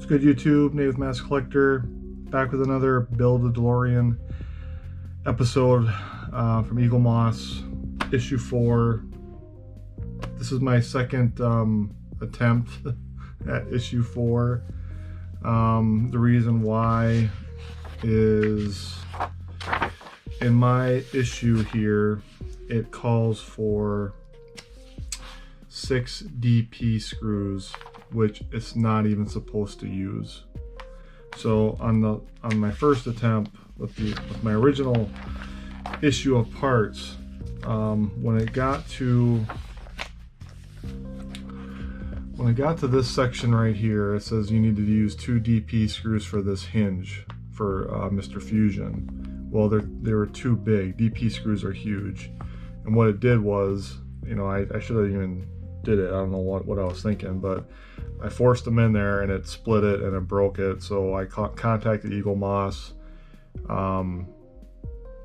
Good YouTube, Native Mask Collector, back with another Build a Delorean episode from Eaglemoss, issue 4. This is my second attempt at issue 4. The reason why is in my issue here, it calls for 6 DP screws, which it's not even supposed to use. So on my first attempt with my original issue of parts, when it got to this section right here, it says you need to use 2 DP screws for this hinge for Mr. Fusion. Well, they were too big. DP screws are huge, and what it did was, I should have even did it. I don't know what I was thinking, but I forced them in there and it split it and it broke it. So I contacted Eaglemoss,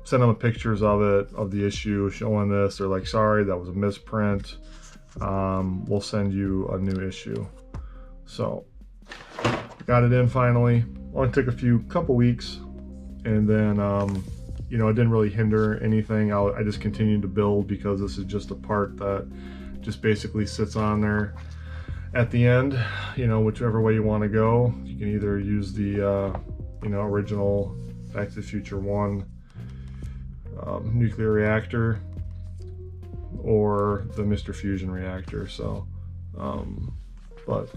sent them pictures of it, of the issue, showing this. They're like, sorry, that was a misprint. We'll send you a new issue. So got it in finally. Only took a couple weeks, and then it didn't really hinder anything. I just continued to build because this is just a part that just basically sits on there at the end, whichever way you want to go. You can either use the original Back to the Future 1 nuclear reactor, or the Mr. Fusion reactor. So we're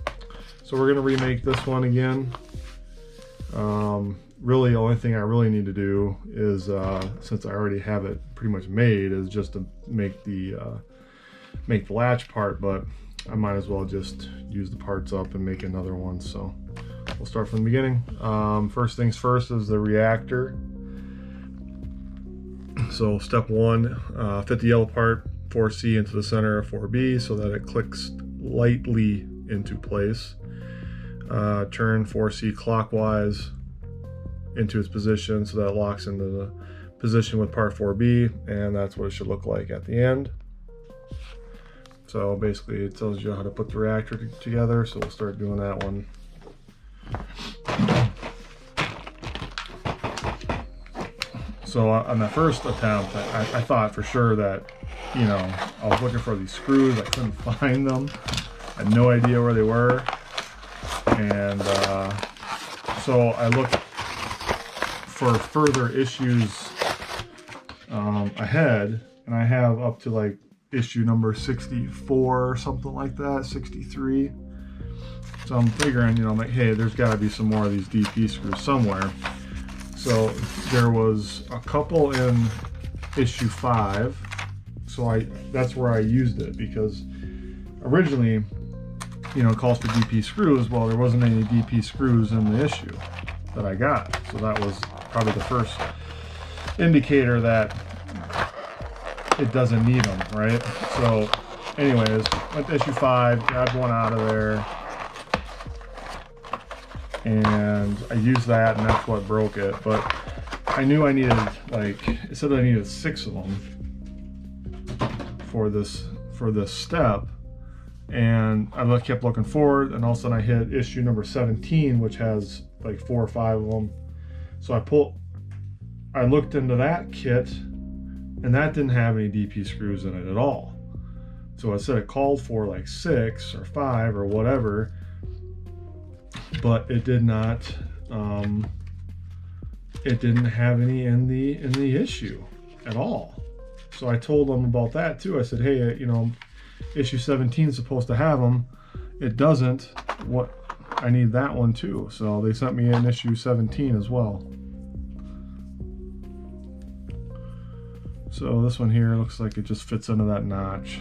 gonna remake this one again. Really, the only thing I really need to do is, since I already have it pretty much made, is just to make the latch part, but I might as well just use the parts up and make another one. So we'll start from the beginning. First things first is the reactor. So step 1, fit the yellow part 4C into the center of 4B so that it clicks lightly into place. Turn 4C clockwise into its position so that it locks into the position with part 4B, and that's what it should look like at the end. So basically it tells you how to put the reactor together, so we'll start doing that one. So on the first attempt, I thought for sure that, I was looking for these screws, I couldn't find them. I had no idea where they were. And so I looked for further issues ahead, and I have up to like issue number 64 or something like that, 63. So I'm figuring, I'm like, hey, there's got to be some more of these DP screws somewhere. So there was a couple in issue 5. So that's where I used it, because originally, it calls for DP screws. Well, there wasn't any DP screws in the issue that I got. So that was probably the first indicator that it doesn't need them, right? So anyways, went to issue 5, grabbed one out of there, and I used that, and that's what broke it. But I knew I needed, it said I needed 6 of them for this step, and I kept looking forward, and all of a sudden I hit issue number 17, which has like 4 or 5 of them. So I looked into that kit, and that didn't have any DP screws in it at all. So it said it called for like 6 or 5 or whatever, but it did not. It didn't have any in the issue at all. So I told them about that too. I said, hey, issue 17 is supposed to have them. It doesn't. I need that one too. So they sent me an issue 17 as well. So this one here looks like it just fits into that notch.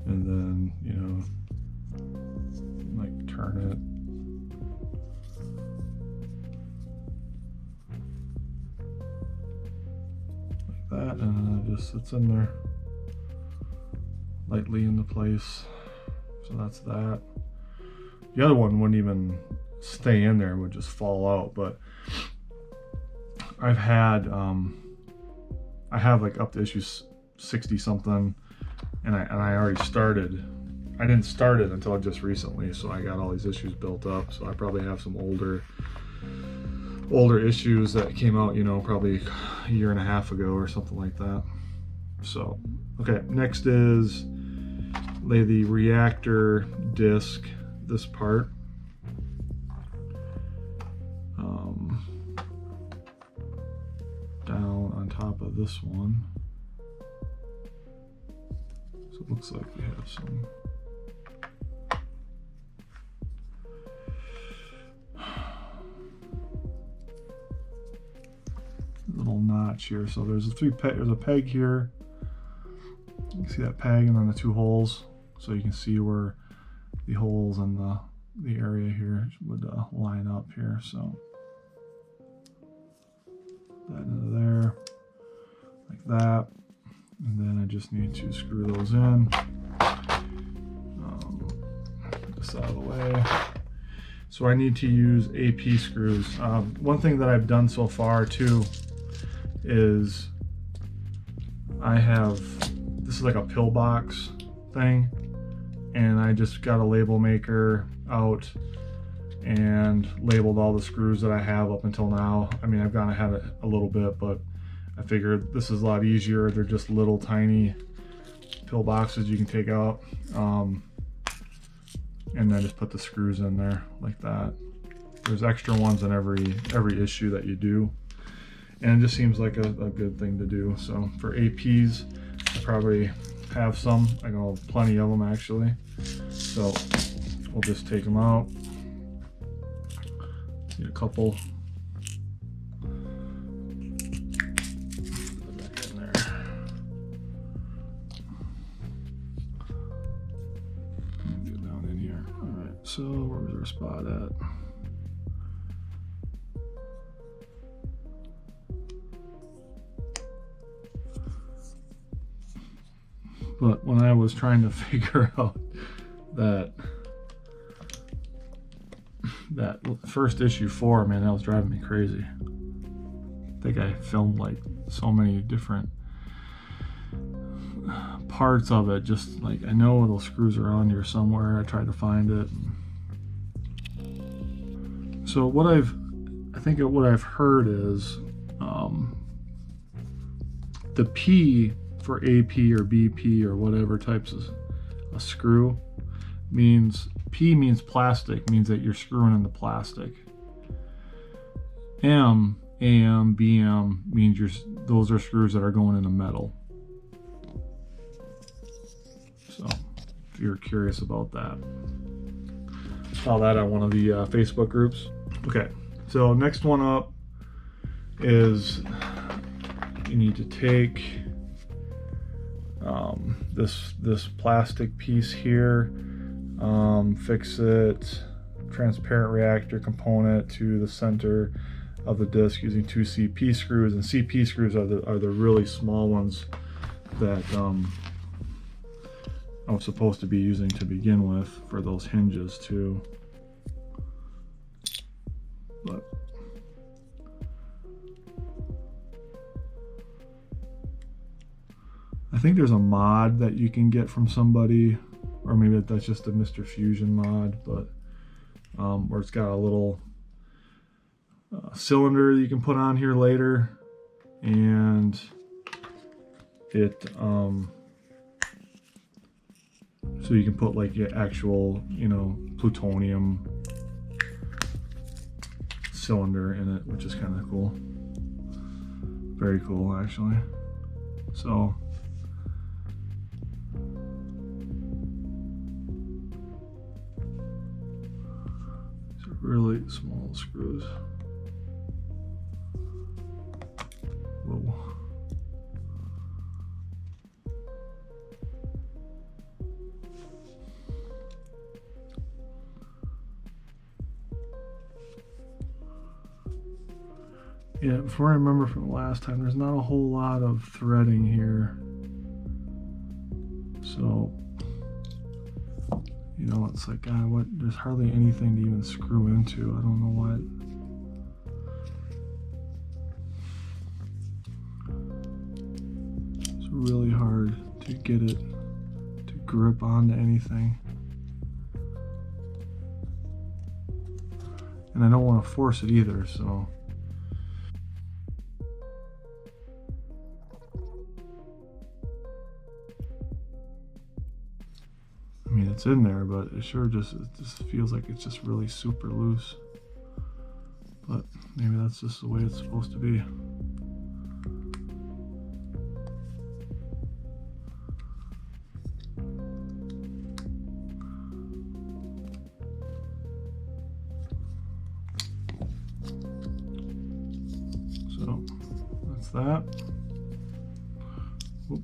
And then, turn it. Like that, and it just sits in there lightly into place. So that's that. The other one wouldn't even stay in there, it would just fall out. But I've had I have like up to issue 60 something, and I already started I didn't start it until just recently, so I got all these issues built up. So I probably have some older issues that came out, you know, probably a year and a half ago or something like that. So, okay, next is lay the reactor disc, this part. Down on top of this one. So it looks like we have some little notch here. So there's there's a peg here. You can see that peg and then the two holes. So you can see where the holes and the area here would line up here. So that into there, like that. And then I just need to screw those in. Get this out of the way. So I need to use AP screws. One thing that I've done so far too is this is like a pillbox thing, and I just got a label maker out and labeled all the screws that I have up until now. I mean, I've gone ahead a little bit, but I figured this is a lot easier. They're just little tiny pillboxes you can take out, and then just put the screws in there like that. There's extra ones in every issue that you do, and it just seems like a good thing to do. So for APs, I probably have some. I know plenty of them actually. So we'll just take them out. Get a couple. Put it back in there. Get down in here. All right. So where's our spot at? But when I was trying to figure out that first issue 4, man, that was driving me crazy. I think I filmed like so many different parts of it. Just like, I know those screws are on here somewhere. I tried to find it. So what I've heard is the P for AP or BP or whatever types of a screw means, P means plastic, means that you're screwing in the plastic. M, AM, BM means those are screws that are going into metal. So if you're curious about that, saw that on one of the Facebook groups. Okay, so next one up is you need to take this plastic piece here, fix it, transparent reactor component to the center of the disc using 2 CP screws, and CP screws are the really small ones that I was supposed to be using to begin with for those hinges too. But I think there's a mod that you can get from somebody, or maybe that's just a Mr. Fusion mod, but where it's got a little cylinder you can put on here later, and it so you can put like your actual, you know, plutonium cylinder in it, which is kind of cool. Very cool, actually. So these are really small screws. Whoa. Yeah, before I remember from the last time, there's not a whole lot of threading here. So, you know, it's like, God, what? There's hardly anything to even screw into. I don't know what. It's really hard to get it to grip onto anything. and I don't want to force it either, so. I mean, it's in there, but it just feels like it's just really super loose. But maybe that's just the way it's supposed to be. So that's that. Oop.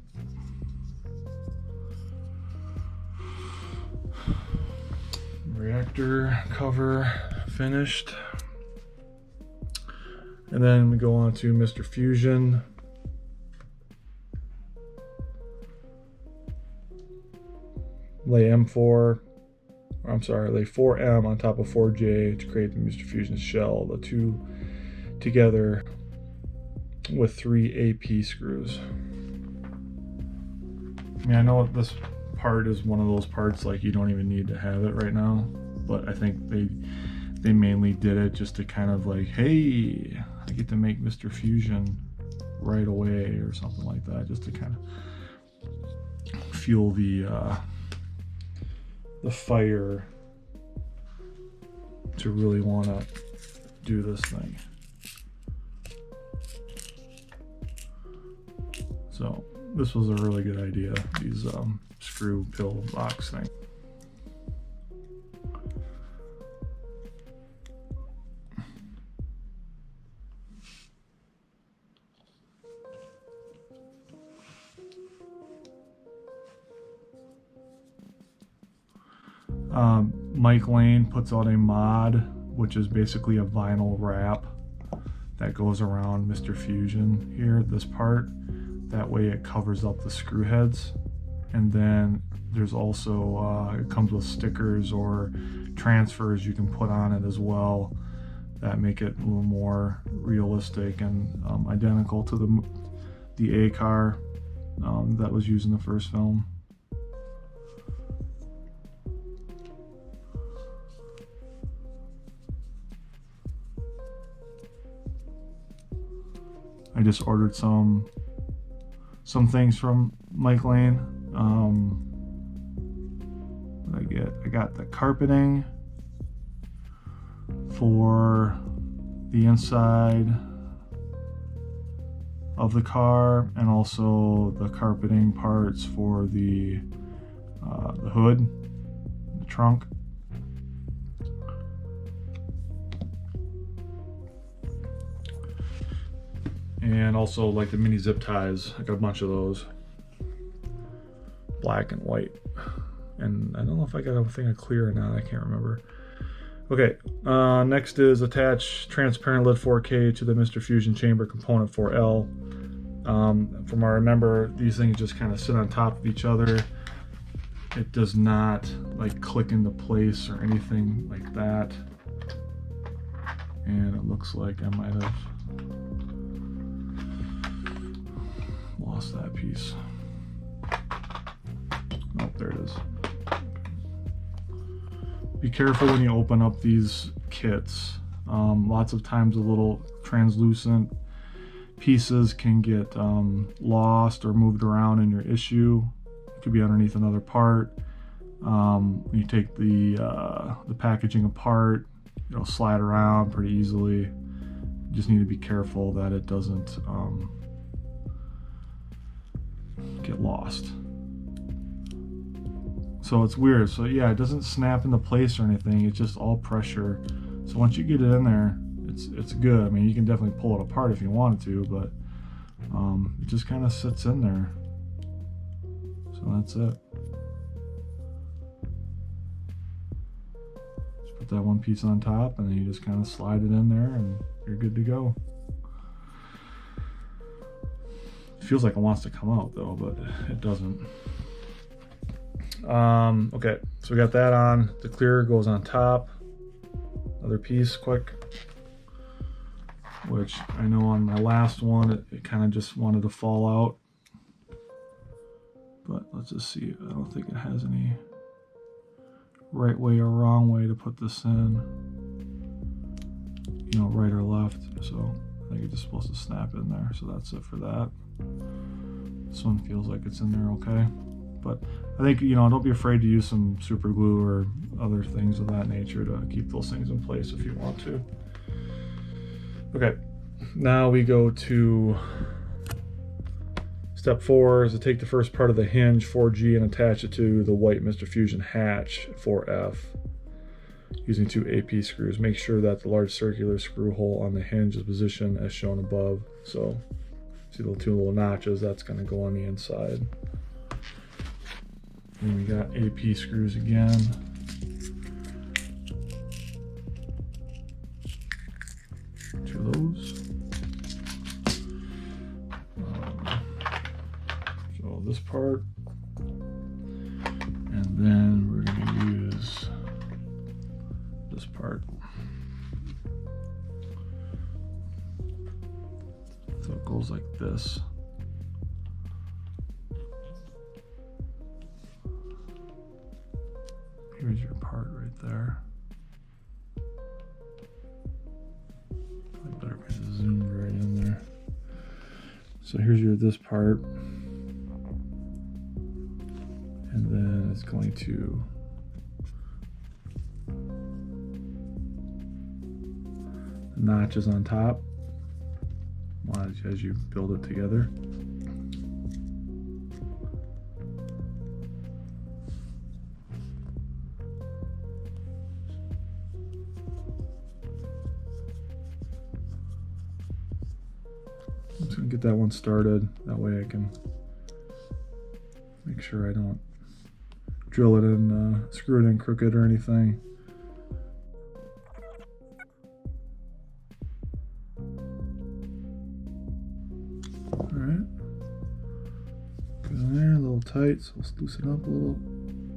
Reactor cover finished. And then we go on to Mr. Fusion. Lay M4, or I'm sorry, lay 4M on top of 4J to create the Mr. Fusion shell, the two together with 3 AP screws. I mean, I know this part is one of those parts like you don't even need to have it right now, but I think they mainly did it just to kind of like, hey, I get to make Mr. Fusion right away or something like that, just to kind of fuel the fire to really want to do this thing. So this was a really good idea, these screw pill box thing. Mike Lane puts out a mod, which is basically a vinyl wrap that goes around Mr. Fusion here, this part. That way it covers up the screw heads. And then there's also, it comes with stickers or transfers you can put on it as well that make it a little more realistic and identical to the A car that was used in the first film. I just ordered some things from Mike Lane. What did I get? I got the carpeting for the inside of the car, and also the carpeting parts for the hood, the trunk. And also like the mini zip ties, I got a bunch of those, black and white. And I don't know if I got a thing of clear or not, I can't remember. Okay, next is attach transparent lid 4K to the Mr. Fusion chamber component 4L. From what I remember, these things just kind of sit on top of each other. It does not like click into place or anything like that. And it looks like I might have lost that piece. Oh, there it is. Be careful when you open up these kits. Lots of times the little translucent pieces can get lost or moved around in your issue. It could be underneath another part. When you take the packaging apart, it'll slide around pretty easily. You just need to be careful that it doesn't get lost. So it's weird. So yeah, it doesn't snap into place or anything. It's just all pressure. So once you get it in there, it's good. I mean, you can definitely pull it apart if you wanted to, but it just kind of sits in there. So that's it. Just put that one piece on top, and then you just kind of slide it in there, and you're good to go. It feels like it wants to come out though, but it doesn't. Okay, so we got that on. The clear goes on top. Another piece quick, which I know on my last one it kind of just wanted to fall out, but let's just see. I don't think it has any right way or wrong way to put this in. you know, right or left. So I think it's just supposed to snap in there. So that's it for that. This one feels like it's in there okay. But I think, you know, don't be afraid to use some super glue or other things of that nature to keep those things in place if you want to. Okay, now we go to step 4 is to take the first part of the hinge 4G and attach it to the white Mr. Fusion hatch 4F using 2 AP screws. Make sure that the large circular screw hole on the hinge is positioned as shown above. So see the 2 little notches, that's going to go on the inside. And we got AP screws again. Two of those. So this part, and then we're going to use this part. So it goes like this. Here's your part right there. Probably better if I zoomed right in there. So here's this part. And then it's going to the notches on top as you build it together. I'm just going to get that one started. That way I can make sure I don't drill it in, screw it in crooked or anything. Alright. Go in there, a little tight, so let's loosen up a little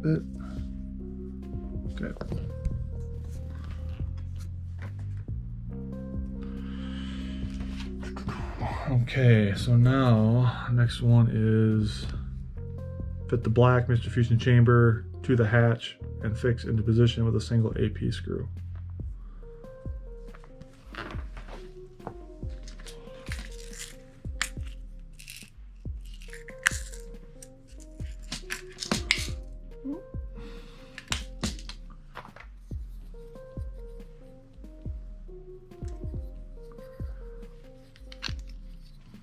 bit. Okay. Okay, so now next one is fit the black Mr. Fusion chamber to the hatch and fix into position with a single AP screw.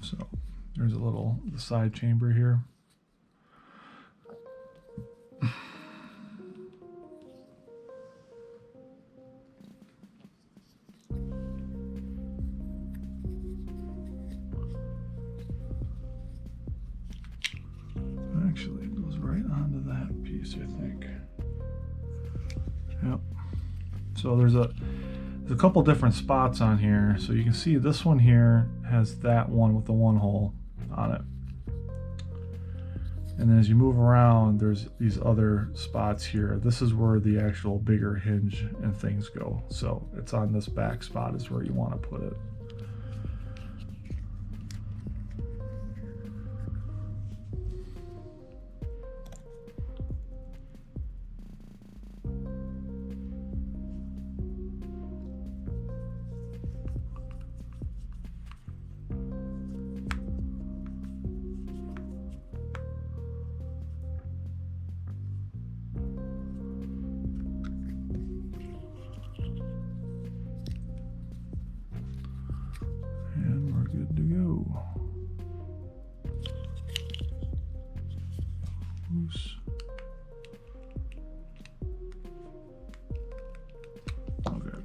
So there's the side chamber here. Actually, it goes right onto that piece, I think. Yep. So there's a couple different spots on here. So you can see this one here has that one with the one hole on it. And then as you move around, there's these other spots here. This is where the actual bigger hinge and things go. So it's on this back spot is where you want to put it. Good to go. Loose. Okay.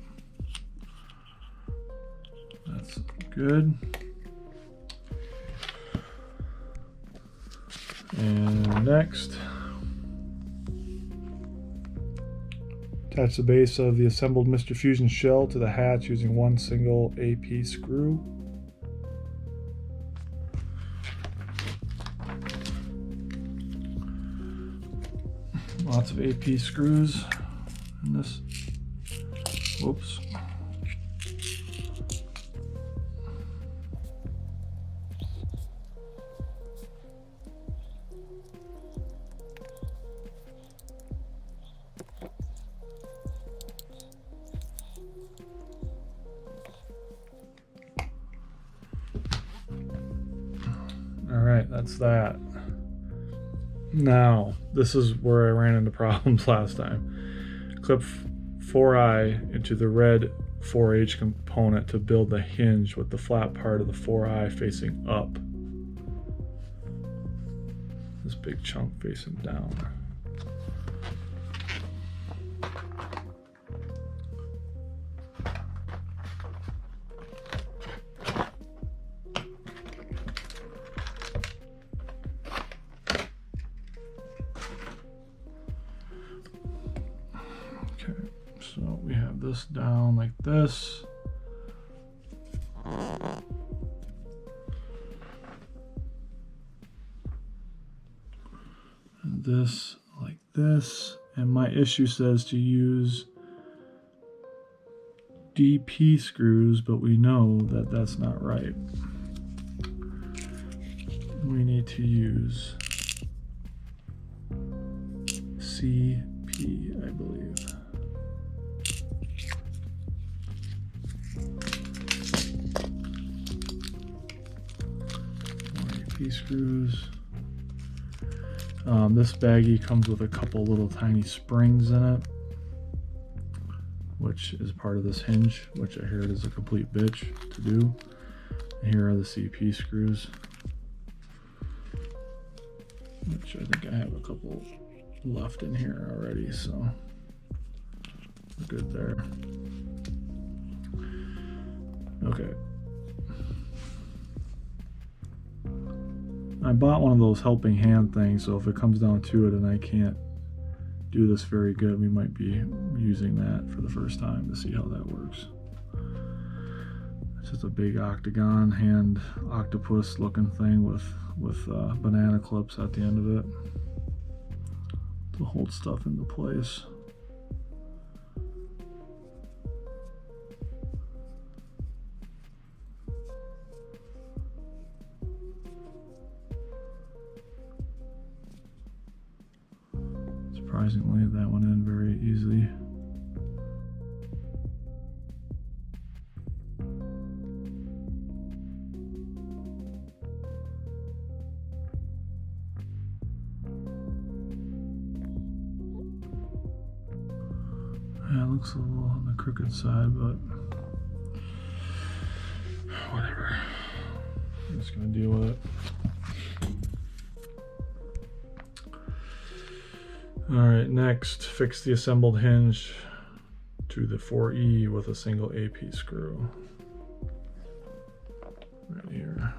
That's good. And next, attach the base of the assembled Mr. Fusion shell to the hatch using one single AP screw. Lots of AP screws in this. Whoops. right, that's that. Now, this is where I ran into problems last time. Clip 4i into the red 4H component to build the hinge with the flat part of the 4i facing up. This big chunk facing down. Okay, so we have this down like this. And this like this. And my issue says to use DP screws, but we know that that's not right. We need to use CP, I believe. DP screws. This baggie comes with a couple little tiny springs in it, which is part of this hinge, which I heard is a complete bitch to do. And here are the CP screws, which I think I have a couple left in here already, so we're good there. Okay. I bought one of those helping hand things, so if it comes down to it and I can't do this very good, we might be using that for the first time to see how that works. It's just a big octagon hand octopus looking thing with banana clips at the end of it to hold stuff into place. Surprisingly, that went in very easily. Yeah, it looks a little on the crooked side, but whatever. I'm just gonna deal with it. Alright, next, fix the assembled hinge to the 4E with a single AP screw. Right here.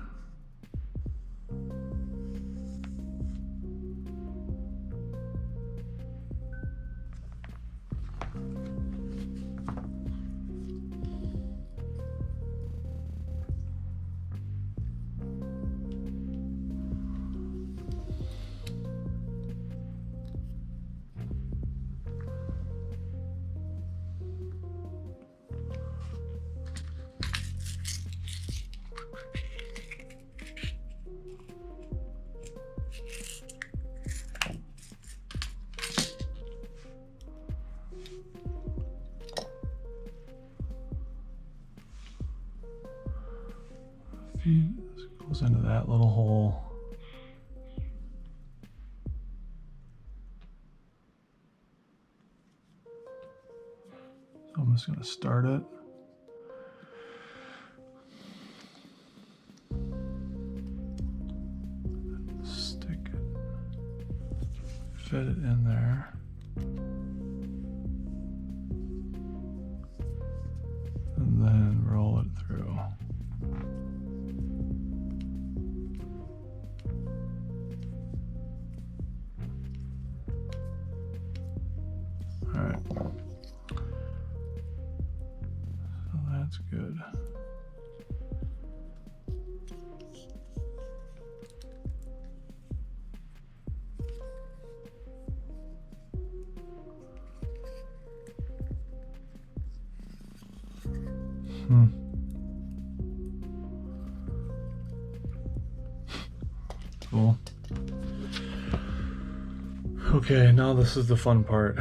This goes into that little hole. So I'm just going to start it. Stick it. Fit it in there. And then roll it through. Alright, so that's good. Cool. Okay, now this is the fun part.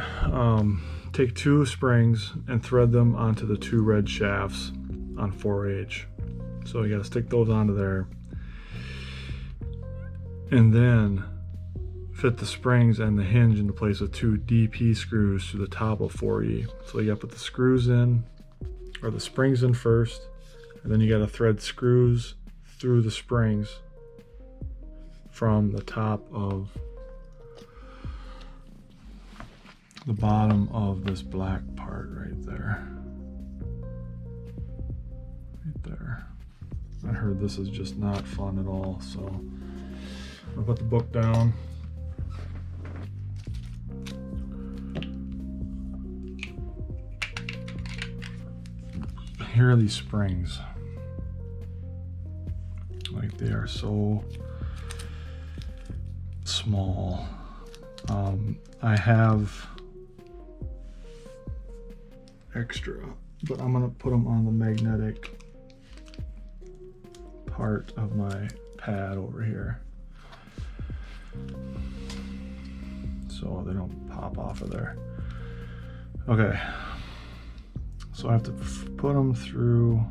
Take 2 springs and thread them onto the 2 red shafts on 4H. So you gotta stick those onto there. and then fit the springs and the hinge into place with 2 DP screws to the top of 4E. So you got to put the screws in, or the springs in first, and then you got to thread screws through the springs from the top of the bottom of this black part right there. Right there. I heard this is just not fun at all, so I'll put the book down. Here are these springs. Like, they are so small. I have extra, but I'm gonna put them on the magnetic part of my pad over here, so they don't pop off of there. Okay, so I have to put them through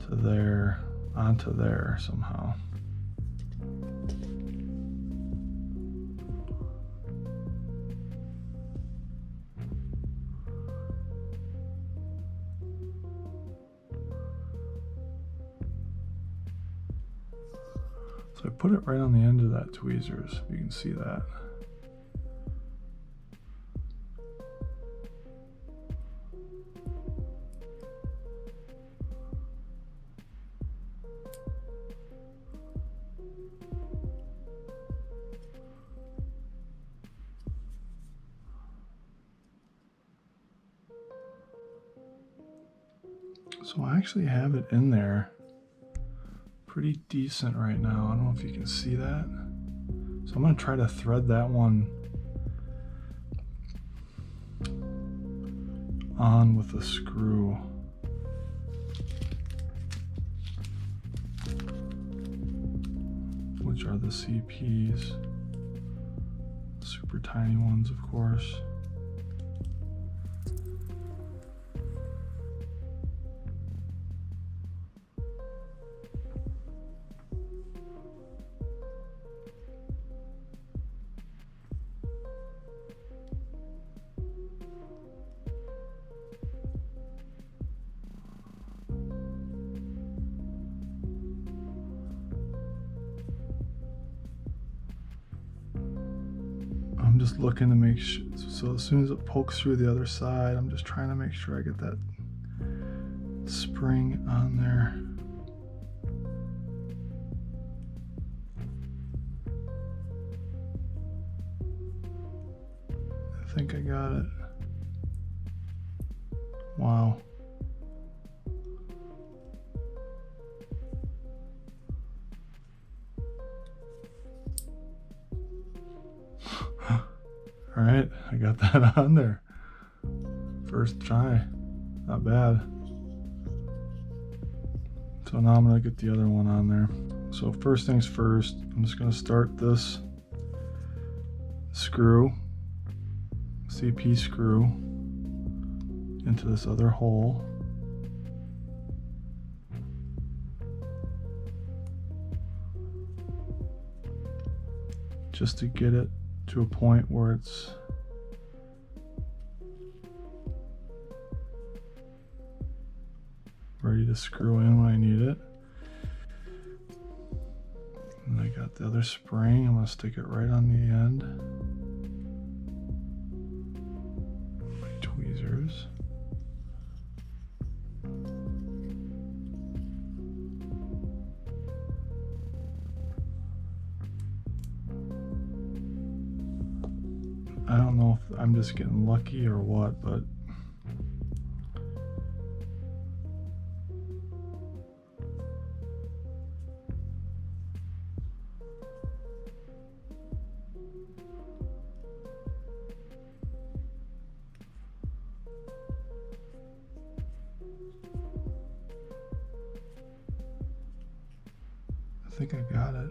to there, onto there somehow. So I put it right on the end of that tweezers, you can see that. So I actually have it in there pretty decent right now. I don't know if you can see that. So I'm going to try to thread that one on with a screw. Which are the CPs. Super tiny ones, of course. I'm just looking to make sure, so as soon as it pokes through the other side, I'm just trying to make sure I get that spring on there. I think I got it. Wow. All right, I got that on there. First try, not bad. So now I'm gonna get the other one on there. So first things first, I'm just gonna start this screw, CP screw, into this other hole. Just to get it to a point where it's ready to screw in when I need it. And I got the other spring. I'm going to stick it right on the end. My tweezers. I don't know if I'm just getting lucky or what, but I think I got it.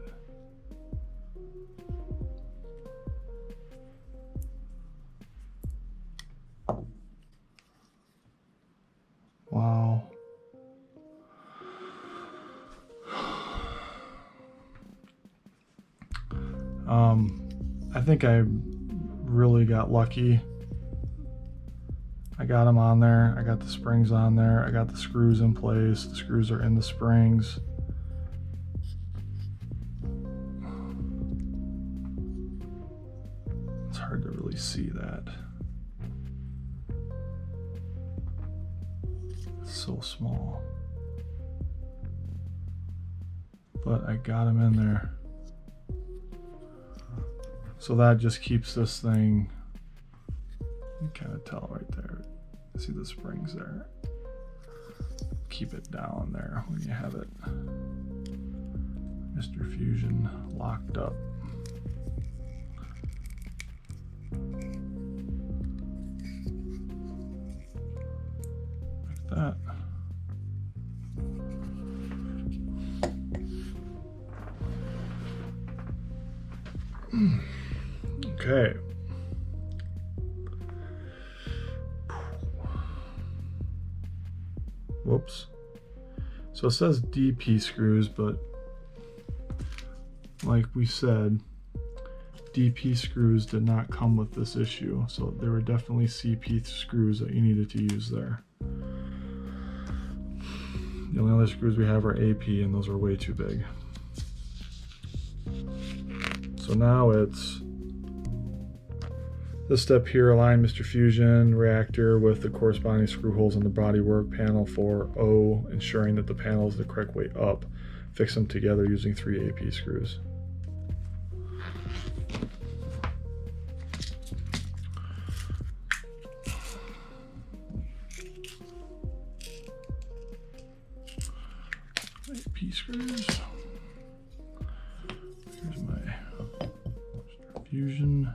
Wow. think I really got lucky. I got them on there. I got the springs on there. I got the screws in place. The screws are in the springs. It's hard to really see that. It's so small. But I got them in there. So that just keeps this thing, you can kind of tell right there. See the springs there. Keep it down there when you have it, Mr. Fusion, locked up. Like that. Okay. Whoops. So it says DP screws, but like we said, DP screws did not come with this issue. So there were definitely CP screws that you needed to use there. The only other screws we have are AP, and those are way too big. So now it's this step here, align Mr. Fusion reactor with the corresponding screw holes in the bodywork panel for O, ensuring that the panel is the correct way up. Fix them together using 3 AP screws. AP screws. Here's my Mr. Fusion.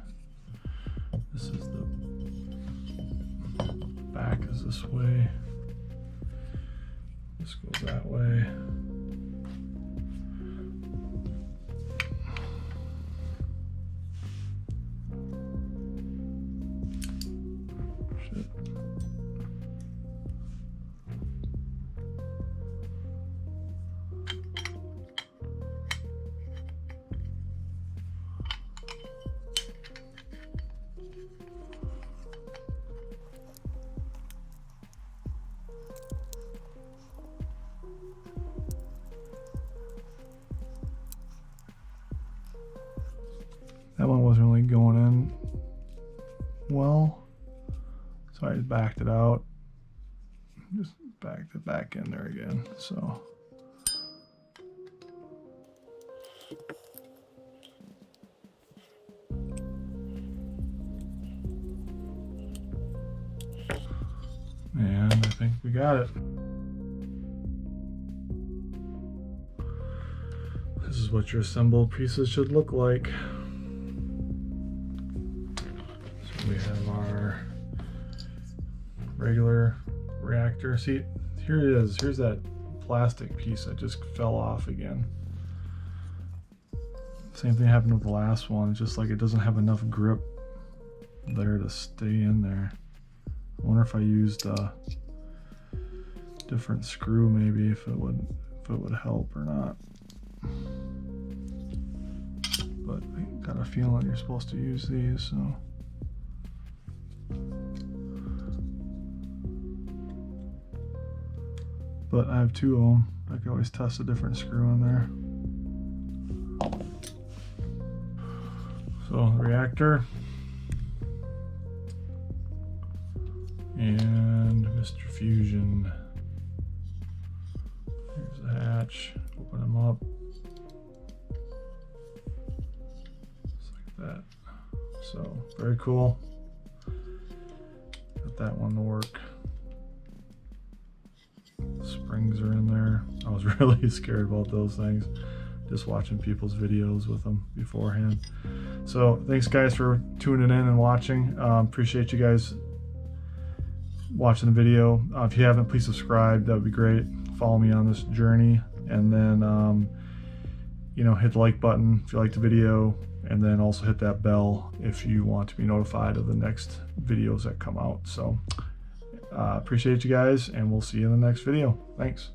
This is the back is this way. This goes that way. Shit. That one wasn't really going in well, so I just backed it out. Just backed it back in there again. So and I think we got it. This is what your assembled pieces should look like. We have our regular reactor. See, here it is. Here's that plastic piece that just fell off again. Same thing happened with the last one. It's just like it doesn't have enough grip there to stay in there. I wonder if I used a different screw, maybe if it would help or not. But I got a feeling you're supposed to use these, so. But I have 2 of them. I can always test a different screw in there. So the reactor and Mr. Fusion. Here's the hatch. Open them up. Just like that. So very cool. Got that one to work. Springs are in there. I was really scared about those things, just watching people's videos with them beforehand. So thanks guys for tuning in and watching. Appreciate you guys watching the video. If you haven't, please subscribe. That would be great. Follow me on this journey, and then you know, hit the like button if you liked the video, and then also hit that bell if you want to be notified of the next videos that come out. So appreciate you guys, and we'll see you in the next video. Thanks.